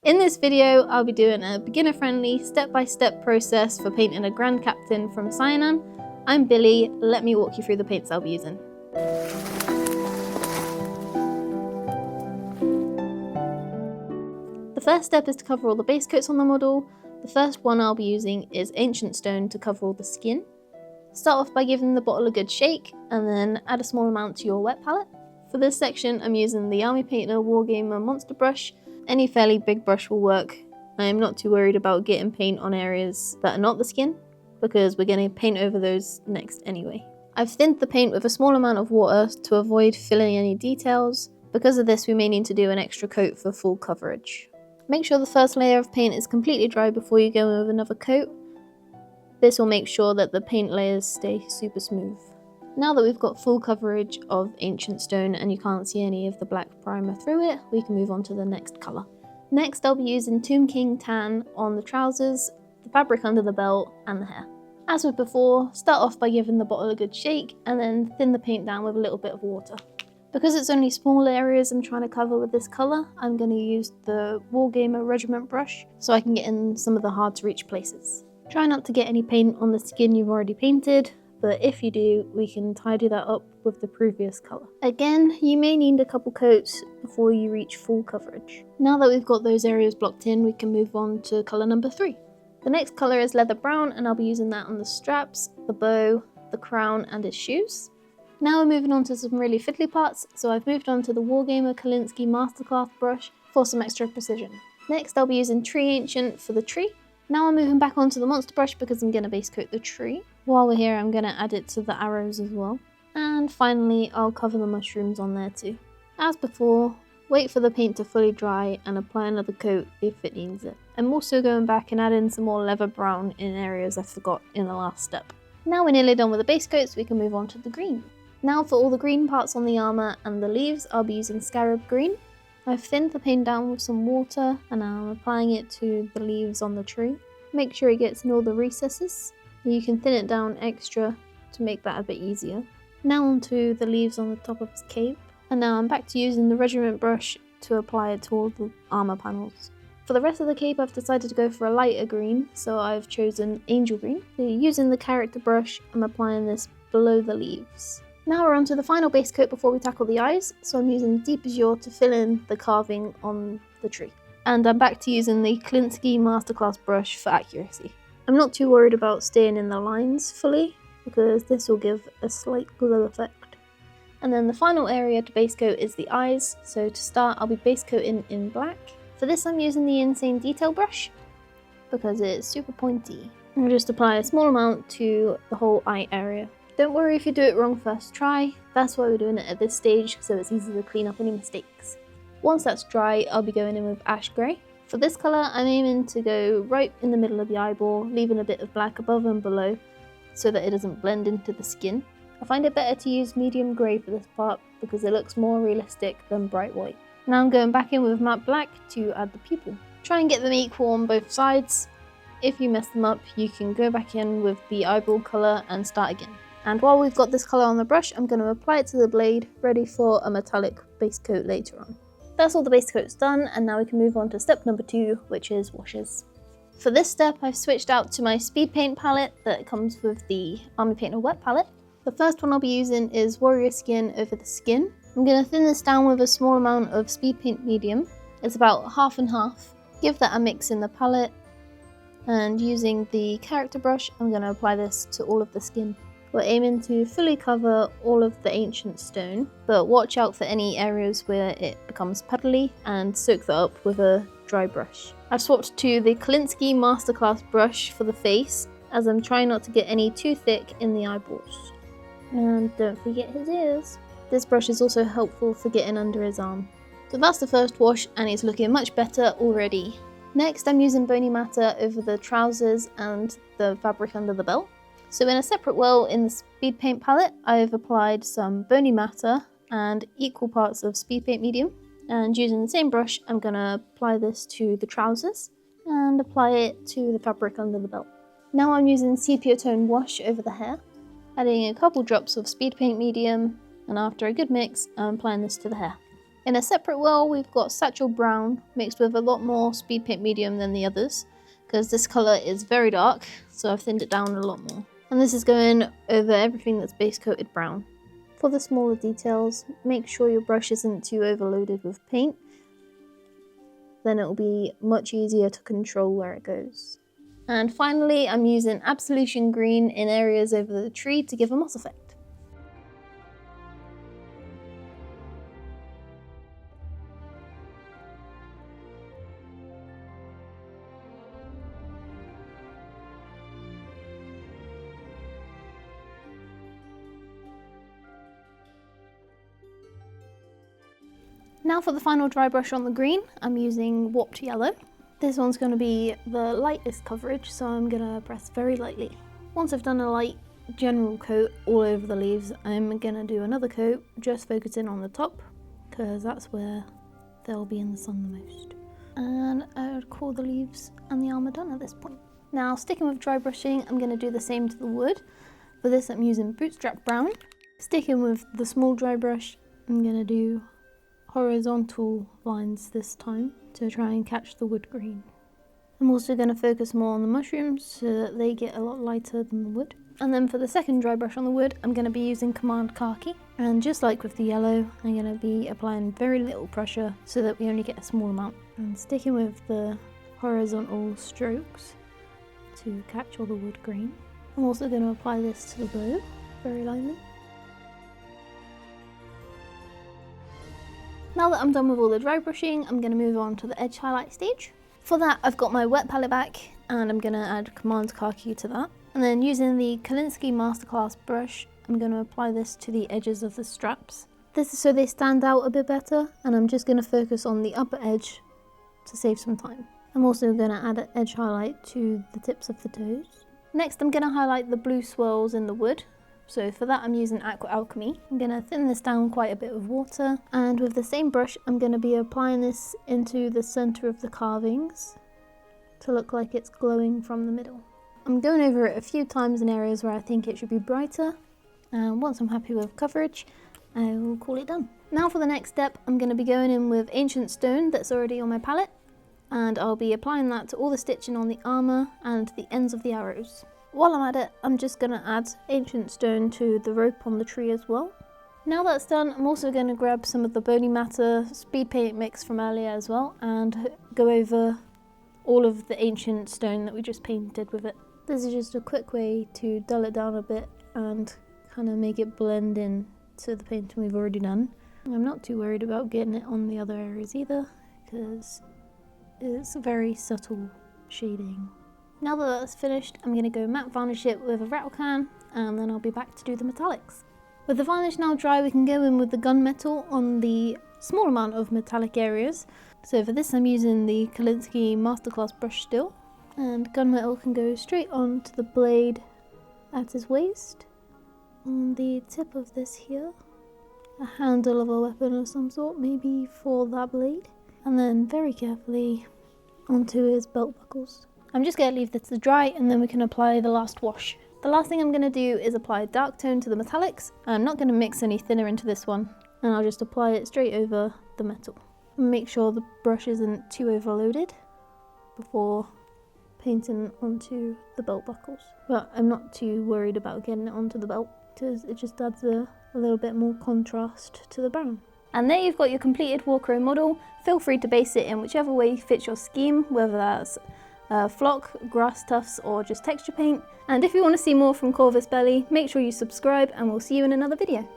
In this video, I'll be doing a beginner-friendly, step-by-step process for painting a Grand Captain from Syenann. I'm Billy, let me walk you through the paints I'll be using. The first step is to cover all the base coats on the model. The first one I'll be using is Ancient Stone to cover all the skin. Start off by giving the bottle a good shake, and then add a small amount to your wet palette. For this section, I'm using the Army Painter Wargame Monster brush. Any fairly big brush will work. I am not too worried about getting paint on areas that are not the skin, because we're going to paint over those next anyway. I've thinned the paint with a small amount of water to avoid filling any details. Because of this, we may need to do an extra coat for full coverage. Make sure the first layer of paint is completely dry before you go in with another coat. This will make sure that the paint layers stay super smooth. Now that we've got full coverage of Ancient Stone and you can't see any of the black primer through it, we can move on to the next colour. Next I'll be using Tomb King Tan on the trousers, the fabric under the belt and the hair. As with before, start off by giving the bottle a good shake and then thin the paint down with a little bit of water. Because it's only small areas I'm trying to cover with this colour, I'm going to use the Wargamer Regiment brush so I can get in some of the hard to reach places. Try not to get any paint on the skin you've already painted, but if you do, we can tidy that up with the previous colour. Again, you may need a couple coats before you reach full coverage. Now that we've got those areas blocked in, we can move on to colour number 3. The next colour is Leather Brown, and I'll be using that on the straps, the bow, the crown and his shoes. Now we're moving on to some really fiddly parts, so I've moved on to the Wargamer Kalinsky Masterclass brush for some extra precision. Next I'll be using Tree Ancient for the tree. Now I'm moving back onto the monster brush because I'm going to base coat the tree. While we're here, I'm going to add it to the arrows as well. And finally, I'll cover the mushrooms on there too. As before, wait for the paint to fully dry and apply another coat if it needs it. I'm also going back and adding some more leather brown in areas I forgot in the last step. Now we're nearly done with the base coats, we can move on to the green. Now for all the green parts on the armour and the leaves, I'll be using Scarab Green. I've thinned the paint down with some water and I'm applying it to the leaves on the tree. Make sure it gets in all the recesses. You can thin it down extra to make that a bit easier. Now onto the leaves on the top of his cape. And now I'm back to using the regiment brush to apply it to all the armour panels. For the rest of the cape I've decided to go for a lighter green, so I've chosen Angel Green. So using the character brush, I'm applying this below the leaves. Now we're on to the final base coat before we tackle the eyes, so I'm using Deep Azure to fill in the carving on the tree. And I'm back to using the Kalinsky Masterclass brush for accuracy. I'm not too worried about staying in the lines fully, because this will give a slight glow effect. And then the final area to base coat is the eyes, so to start I'll be base coating in black. For this I'm using the Insane Detail brush, because it's super pointy. I'll just apply a small amount to the whole eye area. Don't worry if you do it wrong first try, that's why we're doing it at this stage, so it's easy to clean up any mistakes. Once that's dry, I'll be going in with Ash Grey. For this colour, I'm aiming to go right in the middle of the eyeball, leaving a bit of black above and below, so that it doesn't blend into the skin. I find it better to use medium grey for this part, because it looks more realistic than bright white. Now I'm going back in with matte black to add the pupil. Try and get them equal on both sides. If you mess them up, you can go back in with the eyeball colour and start again. And while we've got this colour on the brush, I'm going to apply it to the blade, ready for a metallic base coat later on. That's all the base coats done, and now we can move on to step number 2, which is washes. For this step, I've switched out to my speed paint palette that comes with the Army Painter wet palette. The first one I'll be using is Warrior Skin over the skin. I'm going to thin this down with a small amount of speed paint medium. It's about half and half. Give that a mix in the palette, and using the character brush, I'm going to apply this to all of the skin. We're aiming to fully cover all of the Ancient Stone, but watch out for any areas where it becomes puddly and soak that up with a dry brush. I've swapped to the Kalinsky Masterclass brush for the face, as I'm trying not to get any too thick in the eyeballs. And don't forget his ears. This brush is also helpful for getting under his arm. So that's the first wash, and it's looking much better already. Next I'm using Bony Matter over the trousers and the fabric under the belt. So in a separate well in the speed paint palette, I've applied some Bony Matter and equal parts of speed paint medium. And using the same brush, I'm going to apply this to the trousers and apply it to the fabric under the belt. Now I'm using Sepia Tone Wash over the hair, adding a couple drops of speed paint medium, and after a good mix, I'm applying this to the hair. In a separate well, we've got Satchel Brown mixed with a lot more Speed Paint Medium than the others, because this colour is very dark, so I've thinned it down a lot more. And this is going over everything that's base coated brown. For the smaller details, make sure your brush isn't too overloaded with paint, then it will be much easier to control where it goes. And finally, I'm using Absolution Green in areas over the tree to give a moss effect. Now for the final dry brush on the green, I'm using Warped Yellow. This one's going to be the lightest coverage, so I'm going to press very lightly. Once I've done a light general coat all over the leaves, I'm going to do another coat, just focusing on the top, because that's where they'll be in the sun the most. And I would call the leaves and the armour done at this point. Now, sticking with dry brushing, I'm going to do the same to the wood. For this, I'm using Bootstrap Brown. Sticking with the small dry brush, I'm going to do horizontal lines this time to try and catch the wood green. I'm also going to focus more on the mushrooms so that they get a lot lighter than the wood. And then for the second dry brush on the wood, I'm going to be using Command Khaki. And just like with the yellow, I'm going to be applying very little pressure so that we only get a small amount. And sticking with the horizontal strokes to catch all the wood green. I'm also going to apply this to the bow very lightly. Now that I'm done with all the dry brushing, I'm going to move on to the edge highlight stage. For that, I've got my wet palette back and I'm going to add Command Khaki to that. And then using the Kolinsky Masterclass brush, I'm going to apply this to the edges of the straps. This is so they stand out a bit better, and I'm just going to focus on the upper edge to save some time. I'm also going to add an edge highlight to the tips of the toes. Next, I'm going to highlight the blue swirls in the wood. So for that, I'm using Aqua Alchemy. I'm going to thin this down quite a bit with water, and with the same brush I'm going to be applying this into the centre of the carvings to look like it's glowing from the middle. I'm going over it a few times in areas where I think it should be brighter, and once I'm happy with coverage, I will call it done. Now for the next step, I'm going to be going in with Ancient Stone that's already on my palette, and I'll be applying that to all the stitching on the armour and the ends of the arrows. While I'm at it, I'm just going to add Ancient Stone to the rope on the tree as well. Now that's done, I'm also going to grab some of the Bony Matter speed paint mix from earlier as well and go over all of the Ancient Stone that we just painted with it. This is just a quick way to dull it down a bit and kind of make it blend in to the painting we've already done. I'm not too worried about getting it on the other areas either, because it's very subtle shading. Now that that's finished, I'm going to go matte varnish it with a rattle can, and then I'll be back to do the metallics. With the varnish now dry, we can go in with the gunmetal on the small amount of metallic areas. So for this I'm using the Kolinsky Masterclass brush still, and gunmetal can go straight onto the blade at his waist. On the tip of this here, a handle of a weapon of some sort, maybe for that blade, and then very carefully onto his belt buckles. I'm just going to leave this to dry and then we can apply the last wash. The last thing I'm going to do is apply dark tone to the metallics. I'm not going to mix any thinner into this one, and I'll just apply it straight over the metal. Make sure the brush isn't too overloaded before painting onto the belt buckles. But I'm not too worried about getting it onto the belt, because it just adds a little bit more contrast to the brown. And there you've got your completed Warcrow model. Feel free to base it in whichever way fits your scheme, whether that's flock, grass tufts, or just texture paint. And if you want to see more from Corvus Belli, make sure you subscribe and we'll see you in another video.